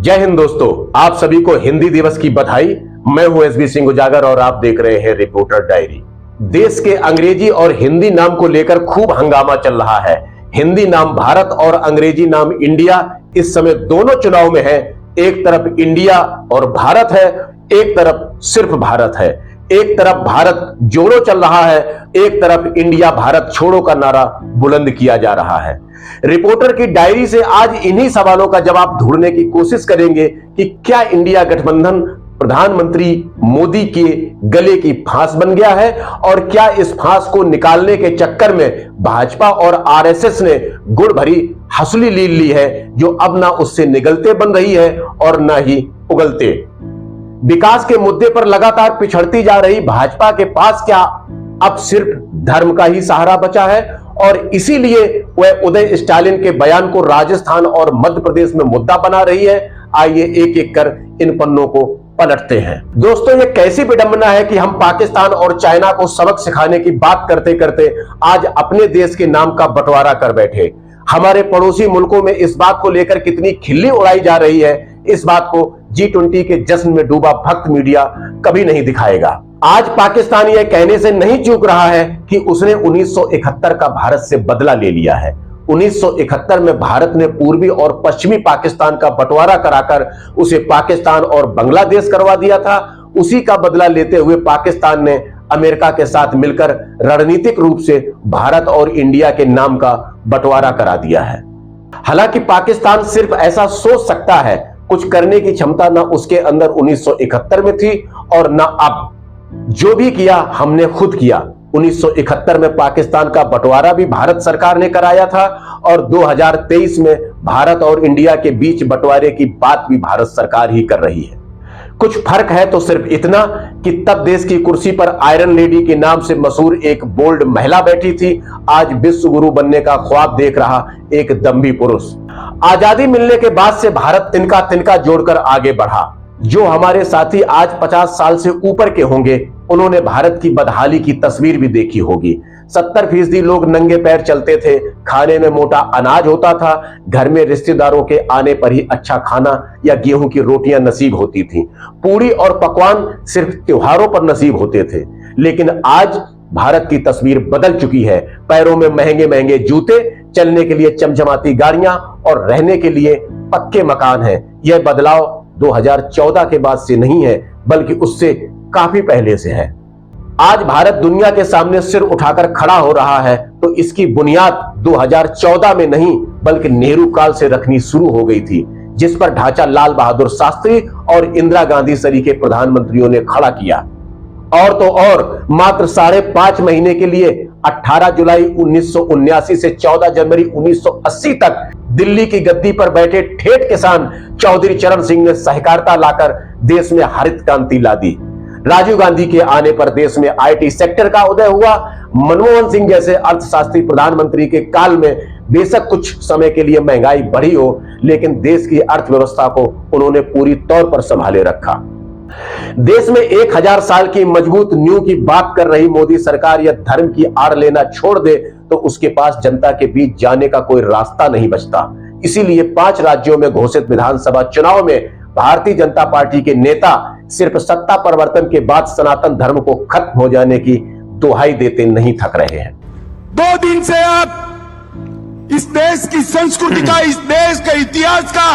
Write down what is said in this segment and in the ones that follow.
जय हिंद दोस्तों, आप सभी को हिंदी दिवस की बधाई। मैं हूं एसबी सिंह उजागर और आप देख रहे हैं रिपोर्टर डायरी। देश के अंग्रेजी और हिंदी नाम को लेकर खूब हंगामा चल रहा है। हिंदी नाम भारत और अंग्रेजी नाम इंडिया इस समय दोनों चुनाव में है। एक तरफ इंडिया और भारत है, एक तरफ सिर्फ भारत है। एक तरफ भारत जोड़ो चल रहा है, एक तरफ इंडिया भारत छोड़ो का नारा बुलंद किया जा रहा है। रिपोर्टर की डायरी से आज इन्हीं सवालों का जवाब ढूंढने की कोशिश करेंगे कि क्या इंडिया गठबंधन प्रधानमंत्री मोदी के गले की फांस बन गया है और क्या इस फांस को निकालने के चक्कर में भाजपा और आरएसएस ने गुड़ भरी हंसुली ली ली है, जो अब ना उससे निगलते बन रही है और ना ही उगलते। विकास के मुद्दे पर लगातार पिछड़ती जा रही भाजपा के पास क्या अब सिर्फ धर्म का ही सहारा बचा है और इसीलिए वह उदय स्टालिन के बयान को राजस्थान और मध्य प्रदेश में मुद्दा बना रही है। आइए एक एक कर इन पन्नों को पलटते हैं। दोस्तों, यह कैसी विडंबना है कि हम पाकिस्तान और चाइना को सबक सिखाने की बात करते करते आज अपने देश के नाम का बंटवारा कर बैठे। हमारे पड़ोसी मुल्कों में इस बात को लेकर कितनी खिल्ली उड़ाई जा रही है, इस बात को G20 के जश्न में डूबा भक्त मीडिया कभी नहीं दिखाएगा। आज पाकिस्तान यह कहने से नहीं चूक रहा है कि उसने 1971 का भारत से बदला ले लिया है। 1971 में भारत ने पूर्वी और पश्चिमी पाकिस्तान का बंटवारा कराकर उसे पाकिस्तान और बांग्लादेश करवा दिया था। उसी का बदला लेते हुए पाकिस्तान ने अमेरिका के साथ मिलकर रणनीतिक रूप से भारत और इंडिया के नाम का बंटवारा करा दिया है। हालांकि पाकिस्तान सिर्फ ऐसा सोच सकता है, कुछ करने की क्षमता ना उसके अंदर 1971 में थी और ना अब। जो भी किया हमने खुद किया। 1971 में पाकिस्तान का बंटवारा भी भारत सरकार ने कराया था और 2023 में भारत और इंडिया के बीच बंटवारे की बात भी भारत सरकार ही कर रही है। कुछ फर्क है तो सिर्फ इतना कि तब देश की कुर्सी पर आयरन लेडी के नाम से मशहूर एक बोल्ड महिला बैठी थी, आज विश्व गुरु बनने का ख्वाब देख रहा एक दम्भी पुरुष। आजादी मिलने के बाद से भारत तिनका तिनका जोड़कर आगे बढ़ा। जो हमारे साथी आज 50 साल से ऊपर के होंगे, उन्होंने भारत की बदहाली की तस्वीर भी देखी होगी। 70% लोग नंगे पैर चलते थे, खाने में मोटा अनाज होता था, घर में रिश्तेदारों के आने पर ही अच्छा खाना या गेहूं की रोटियां नसीब होती थी। पूरी और पकवान सिर्फ त्योहारों पर नसीब होते थे। लेकिन आज भारत की तस्वीर बदल चुकी है। पैरों में महंगे महंगे जूते, चलने के लिए चमचमाती गाड़ियां और रहने के लिए पक्के मकान हैं। यह बदलाव 2014 के बाद से नहीं है, बल्कि उससे काफी पहले से है। आज भारत दुनिया के सामने सिर उठाकर खड़ा हो रहा है तो इसकी बुनियाद 2014 में नहीं बल्कि नेहरू काल से रखनी शुरू हो गई थी, जिस पर ढांचा लाल बहादुर शास्त्री और इंदिरा गांधी सरी के प्रधानमंत्रियों ने खड़ा किया। और तो और मात्र 5.5 महीने के लिए 18 जुलाई 1979 से 14 जनवरी 1980 तक दिल्ली की गद्दी पर बैठे ठेठ किसान चौधरी चरण सिंह ने सहकारिता लाकर देश में हरित क्रांति ला दी। राजीव गांधी के आने पर देश में IT सेक्टर का उदय हुआ। मनमोहन सिंह जैसे अर्थशास्त्री प्रधानमंत्री के काल में बेशक कुछ समय के लिए महंगाई बढ़ी हो, लेकिन देश की अर्थव्यवस्था को उन्होंने पूरी तौर पर संभाले रखा। देश में 1000 साल की मजबूत नींव की बात कर रही मोदी सरकार यह धर्म की आड़ लेना छोड़ दे तो उसके पास जनता के बीच जाने का कोई रास्ता नहीं बचता। इसीलिए 5 राज्यों में घोषित विधानसभा चुनाव में भारतीय जनता पार्टी के नेता सिर्फ सत्ता परिवर्तन के बाद सनातन धर्म को खत्म हो जाने की दुहाई देते नहीं थक रहे हैं। 2 दिन से आप इस देश की संस्कृति का, इस देश के इतिहास का,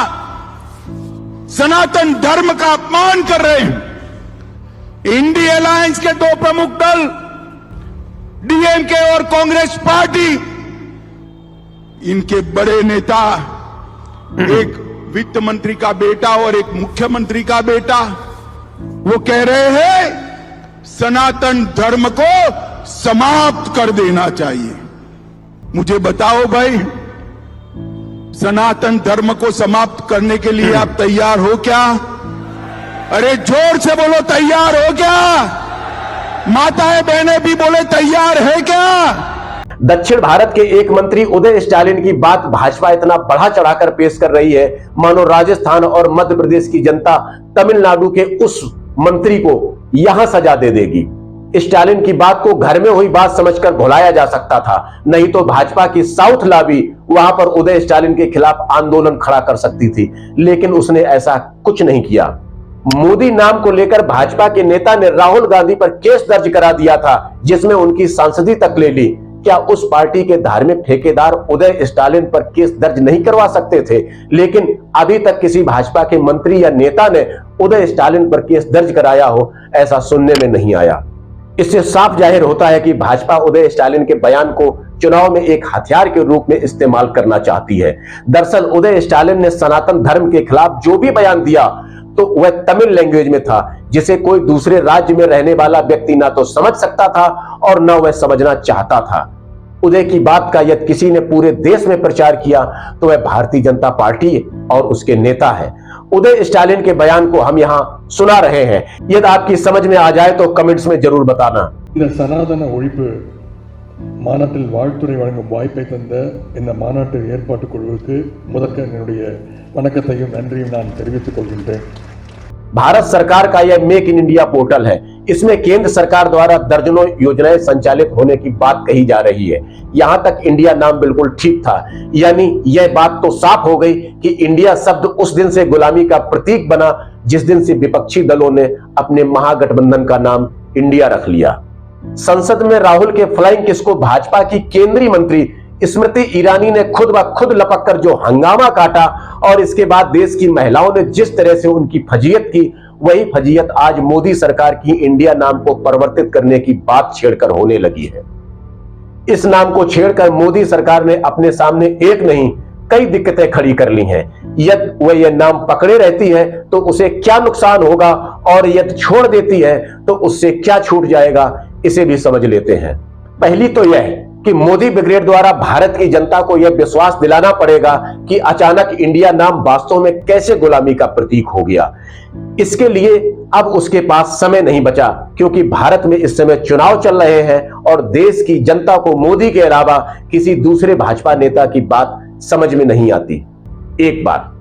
सनातन धर्म का अपमान कर रहे हैं। इंडिया अलायंस के 2 प्रमुख दल DMK और कांग्रेस पार्टी, इनके बड़े नेता, एक वित्त मंत्री का बेटा और एक मुख्यमंत्री का बेटा, वो कह रहे हैं सनातन धर्म को समाप्त कर देना चाहिए। मुझे बताओ भाई, सनातन धर्म को समाप्त करने के लिए आप तैयार हो क्या? अरे जोर से बोलो, तैयार हो क्या? माताएं बहनें भी बोले तैयार है क्या? दक्षिण भारत के एक मंत्री उदय स्टालिन की बात भाजपा इतना बढ़ा चढ़ाकर पेश कर रही है मानो राजस्थान और मध्य प्रदेश की जनता तमिलनाडु के उस मंत्री को यहां सजा दे देगी। स्टालिन की बात को घर में हुई बात समझकर भुलाया जा सकता था, नहीं तो भाजपा की साउथ लॉबी वहां पर उदय स्टालिन के खिलाफ आंदोलन खड़ा कर सकती थी, लेकिन उसने ऐसा कुछ नहीं किया। मोदी नाम को लेकर भाजपा के नेता ने राहुल गांधी पर केस दर्ज करा दिया था, जिसमें उनकी सांसदी तक ले ली। क्या उस पार्टी के धार्मिक ठेकेदार उदय स्टालिन पर केस दर्ज नहीं करवा सकते थे? लेकिन अभी तक किसी भाजपा के मंत्री या नेता ने उदय स्टालिन पर केस दर्ज कराया हो, ऐसा सुनने में नहीं आया। इससे साफ जाहिर होता है कि भाजपा उदय स्टालिन के बयान को चुनाव में एक हथियार के रूप में इस्तेमाल करना चाहती है। दरअसल उदय स्टालिन ने सनातन धर्म के खिलाफ जो भी बयान दिया तो वह तमिल लैंग्वेज में था, जिसे कोई दूसरे राज्य में रहने वाला व्यक्ति ना तो समझ सकता था और न वह समझना चाहता था। उदय की बात का यदि किसी ने पूरे देश में प्रचार किया तो वह भारतीय जनता पार्टी और उसके नेता है। उदय स्टालिन के बयान को हम यहां सुना रहे हैं। यदि आपकी समझ में आ जाए तो कमेंट्स में जरूर बताना। இந்த சனாதன ஒழிப்பு மாநாட்டில் வாழ்த்துரை வழங்கும் வாய்ப்பை தந்த இந்த மாநாட்டு ஏற்பாட்டு குழுவுக்கு முதற்க என்னுடைய வணக்கத்தையும் நன்றியும் நான் தெரிவித்துக் கொள்கின்றேன்। भारत सरकार का यह मेक इन इंडिया पोर्टल है। इसमें केंद्र सरकार द्वारा दर्जनों योजनाएं संचालित होने की बात कही जा रही है। यहां तक इंडिया नाम बिल्कुल ठीक था, यानी यह बात तो साफ हो गई कि इंडिया शब्द उस दिन से गुलामी का प्रतीक बना जिस दिन से विपक्षी दलों ने अपने महागठबंधन का नाम इंडिया रख लिया। संसद में राहुल के फ्लाइंग किस को भाजपा की केंद्रीय मंत्री स्मृति ईरानी ने खुद ब खुद लपक कर जो हंगामा काटा और इसके बाद देश की महिलाओं ने जिस तरह से उनकी फजीयत की, वही फजीयत आज मोदी सरकार की इंडिया नाम को परिवर्तित करने की बात छेड़कर होने लगी है। इस नाम को छेड़कर मोदी सरकार ने अपने सामने एक नहीं कई दिक्कतें खड़ी कर ली हैं। यदि वह यह नाम पकड़े रहती है तो उसे क्या नुकसान होगा और यदि छोड़ देती है तो उससे क्या छूट जाएगा, इसे भी समझ लेते हैं। पहली तो यह कि मोदी ब्रिगेड द्वारा भारत की जनता को यह विश्वास दिलाना पड़ेगा कि अचानक इंडिया नाम वास्तव में कैसे गुलामी का प्रतीक हो गया। इसके लिए अब उसके पास समय नहीं बचा, क्योंकि भारत में इस समय चुनाव चल रहे हैं और देश की जनता को मोदी के अलावा किसी दूसरे भाजपा नेता की बात समझ में नहीं आती। एक बात।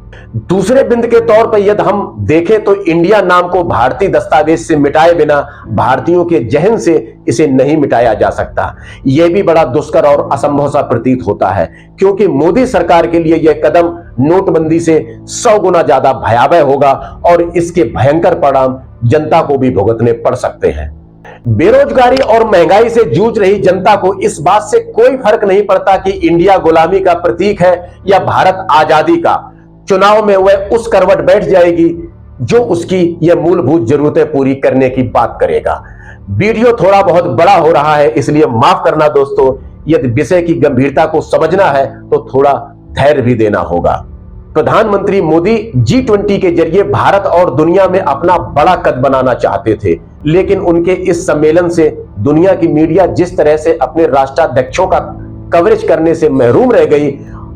दूसरे बिंद के तौर पर यदि हम देखें तो इंडिया नाम को भारतीय दस्तावेज से मिटाए बिना भारतीयों के जहन से इसे नहीं मिटाया जा सकता। यह भी बड़ा दुष्कर और असंभव सा प्रतीत होता है, क्योंकि मोदी सरकार के लिए यह कदम नोटबंदी से 100 गुना ज्यादा भयावह होगा और इसके भयंकर परिणाम जनता को भी भुगतने पड़ सकते हैं। बेरोजगारी और महंगाई से जूझ रही जनता को इस बात से कोई फर्क नहीं पड़ता कि इंडिया गुलामी का प्रतीक है या भारत आजादी का। चुनाव में वह उस करवट बैठ जाएगी जो उसकी यह मूलभूत जरूरतें पूरी करने की बात करेगा। वीडियो थोड़ा बहुत बड़ा हो रहा है, इसलिए माफ करना दोस्तों। यदि विषय की गंभीरता को समझना है तो थोड़ा धैर्य भी देना होगा। प्रधानमंत्री मोदी G20 के जरिए भारत और दुनिया में अपना बड़ा कद बनाना चाहते थे, लेकिन उनके इस सम्मेलन से दुनिया की मीडिया जिस तरह से अपने राष्ट्राध्यक्षों का कवरेज करने से महरूम रह गई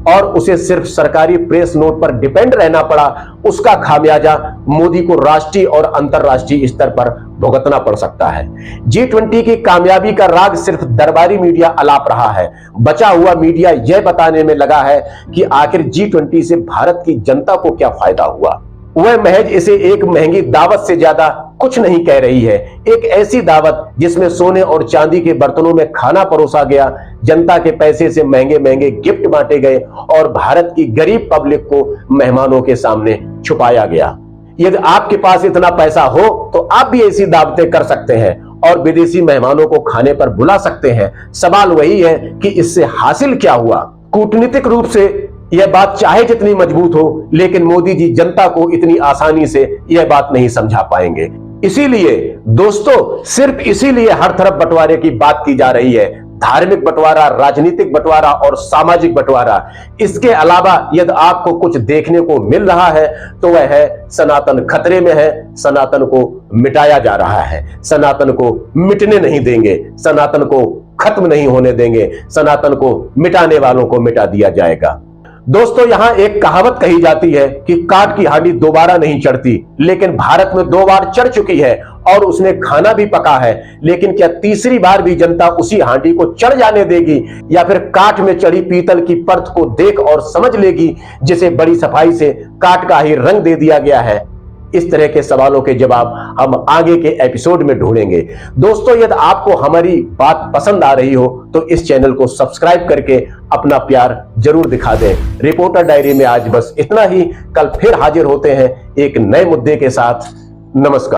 और उसे सिर्फ सरकारी प्रेस नोट पर डिपेंड रहना पड़ा, उसका खामियाजा मोदी को राष्ट्रीय और अंतरराष्ट्रीय स्तर पर भुगतना पड़ सकता है। G20 की कामयाबी का राग सिर्फ दरबारी मीडिया अलाप रहा है। बचा हुआ मीडिया यह बताने में लगा है कि आखिर G20 से भारत की जनता को क्या फायदा हुआ। वह महज इसे एक महंगी दावत से ज्यादा कुछ नहीं कह रही है। एक ऐसी दावत जिसमें सोने और चांदी के बर्तनों में खाना परोसा गया, जनता के पैसे से महंगे महंगे गिफ्ट बांटे गए और भारत की गरीब पब्लिक को मेहमानों के सामने छुपाया गया। यदि आपके पास इतना पैसा हो तो आप भी ऐसी दावतें कर सकते हैं और विदेशी मेहमानों को खाने पर बुला सकते हैं। सवाल वही है कि इससे हासिल क्या हुआ। कूटनीतिक रूप से यह बात चाहे जितनी मजबूत हो, लेकिन मोदी जी जनता को इतनी आसानी से यह बात नहीं समझा पाएंगे। इसीलिए दोस्तों, सिर्फ इसीलिए हर तरफ बंटवारे की बात की जा रही है। धार्मिक बंटवारा, राजनीतिक बंटवारा और सामाजिक बंटवारा। इसके अलावा यदि आपको कुछ देखने को मिल रहा है तो वह है सनातन खतरे में है, सनातन को मिटाया जा रहा है, सनातन को मिटने नहीं देंगे, सनातन को खत्म नहीं होने देंगे, सनातन को मिटाने वालों को मिटा दिया जाएगा। दोस्तों, यहां एक कहावत कही जाती है कि काठ की हांडी दोबारा नहीं चढ़ती, लेकिन भारत में 2 बार चढ़ चुकी है और उसने खाना भी पका है। लेकिन क्या तीसरी बार भी जनता उसी हांडी को चढ़ जाने देगी या फिर काठ में चढ़ी पीतल की परत को देख और समझ लेगी जिसे बड़ी सफाई से काठ का ही रंग दे दिया गया है? इस तरह के सवालों के जवाब हम आगे के एपिसोड में ढूंढेंगे। दोस्तों, यदि आपको हमारी बात पसंद आ रही हो तो इस चैनल को सब्सक्राइब करके अपना प्यार जरूर दिखा दें। रिपोर्टर डायरी में आज बस इतना ही। कल फिर हाजिर होते हैं एक नए मुद्दे के साथ। नमस्कार।